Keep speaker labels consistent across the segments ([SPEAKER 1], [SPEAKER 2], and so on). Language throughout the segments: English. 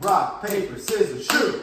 [SPEAKER 1] Rock, paper, scissors, shoot!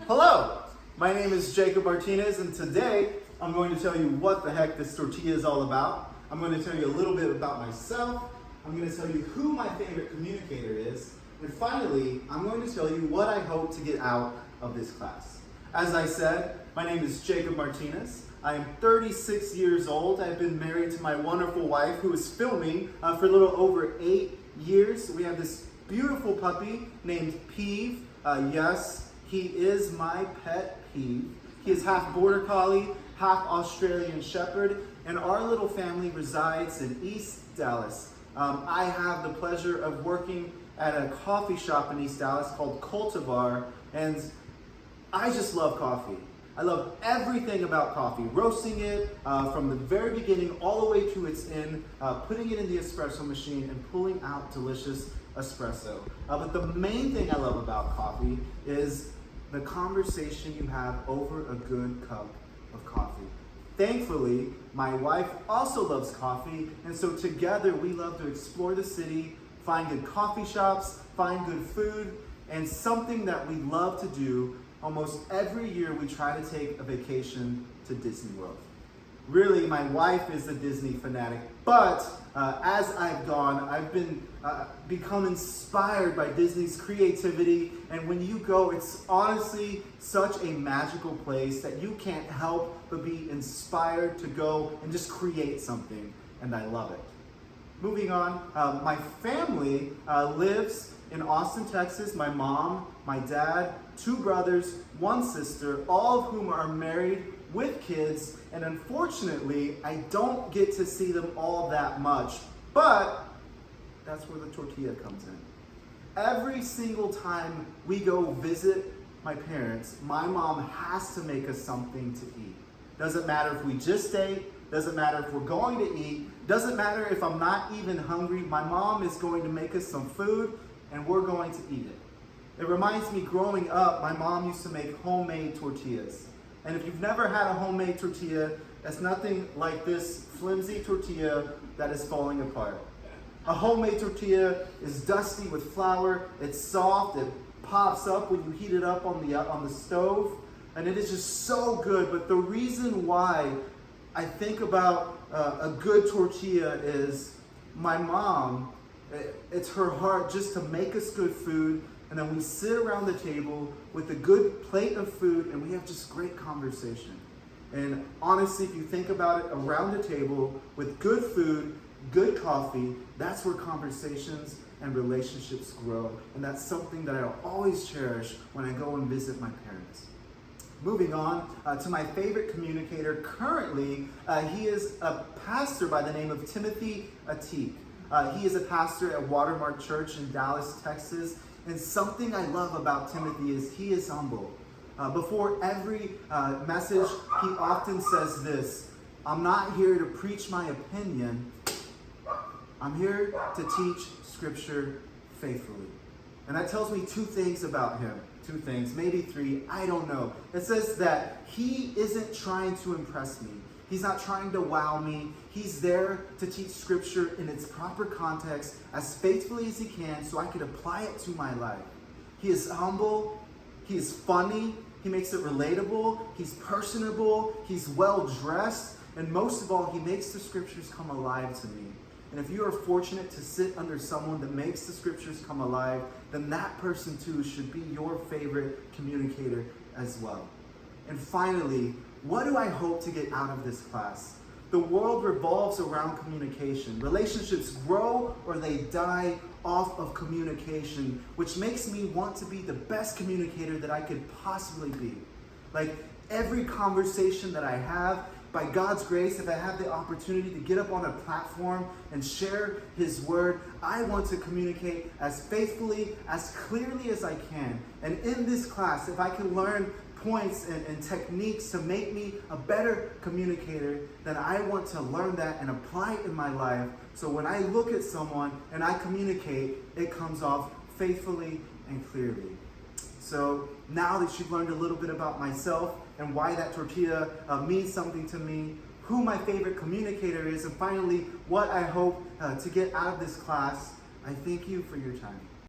[SPEAKER 1] Hello, my name is Jacob Martinez, and today I'm going to tell you what the heck this tortilla is all about. I'm going to tell you a little bit about myself. I'm going to tell you who my favorite communicator is. And finally, I'm going to tell you what I hope to get out of this class. As I said, my name is Jacob Martinez. I am 36 years old. I've been married to my wonderful wife who is filming for a little over 8 years. We have this beautiful puppy named Peeve. Yes, he is my pet Peeve. He is half Border Collie, half Australian Shepherd, and our little family resides in East Dallas. I have the pleasure of working at a coffee shop in East Dallas called Cultivar, and I just love coffee. I love everything about coffee, roasting it from the very beginning all the way to its end, putting it in the espresso machine and pulling out delicious espresso. But the main thing I love about coffee is the conversation you have over a good cup of coffee. Thankfully, my wife also loves coffee, and so together we love to explore the city, find good coffee shops, find good food, and something that we love to do almost every year, we try to take a vacation to Disney World. Really, my wife is a Disney fanatic, but as I've gone, I've been become inspired by Disney's creativity, and when you go, it's honestly such a magical place that you can't help but be inspired to go and just create something, and I love it. Moving on, my family lives in Austin, Texas. My mom, my dad, 2 brothers, 1 sister, all of whom are married with kids, and unfortunately, I don't get to see them all that much, but that's where the tortilla comes in. Every single time we go visit my parents, my mom has to make us something to eat. Doesn't matter if we just ate, doesn't matter if we're going to eat, doesn't matter if I'm not even hungry, my mom is going to make us some food and we're going to eat it. It reminds me, growing up, my mom used to make homemade tortillas. And if you've never had a homemade tortilla, it's nothing like this flimsy tortilla that is falling apart. A homemade tortilla is dusty with flour, it's soft, it pops up when you heat it up on the stove, and it is just so good. But the reason why I think about a good tortilla is my mom, it's her heart just to make us good food, and then we sit around the table with a good plate of food and we have just great conversation. And honestly, if you think about it, around the table with good food, good coffee, that's where conversations and relationships grow. And that's something that I'll always cherish when I go and visit my parents. Moving on to my favorite communicator currently, he is a pastor by the name of Timothy Ateek. He is a pastor at Watermark Church in Dallas, Texas. And something I love about Timothy is he is humble. Before every message, he often says this: I'm not here to preach my opinion. I'm here to teach Scripture faithfully. And that tells me 2 things about him. 2 things, maybe 3, I don't know. It says that he isn't trying to impress me. He's not trying to wow me. He's there to teach Scripture in its proper context as faithfully as he can so I could apply it to my life. He is humble. He is funny. He makes it relatable. He's personable. He's well-dressed. And most of all, he makes the Scriptures come alive to me. And if you are fortunate to sit under someone that makes the Scriptures come alive, then that person too should be your favorite communicator as well. And finally, what do I hope to get out of this class? The world revolves around communication. Relationships grow or they die off of communication, which makes me want to be the best communicator that I could possibly be. Like every conversation that I have, by God's grace, if I have the opportunity to get up on a platform and share His Word, I want to communicate as faithfully, as clearly as I can. And in this class, if I can learn points and techniques to make me a better communicator, then I want to learn that and apply it in my life. So when I look at someone and I communicate, it comes off faithfully and clearly. So now that you've learned a little bit about myself and why that tortilla means something to me, who my favorite communicator is, and finally, what I hope to get out of this class. I thank you for your time.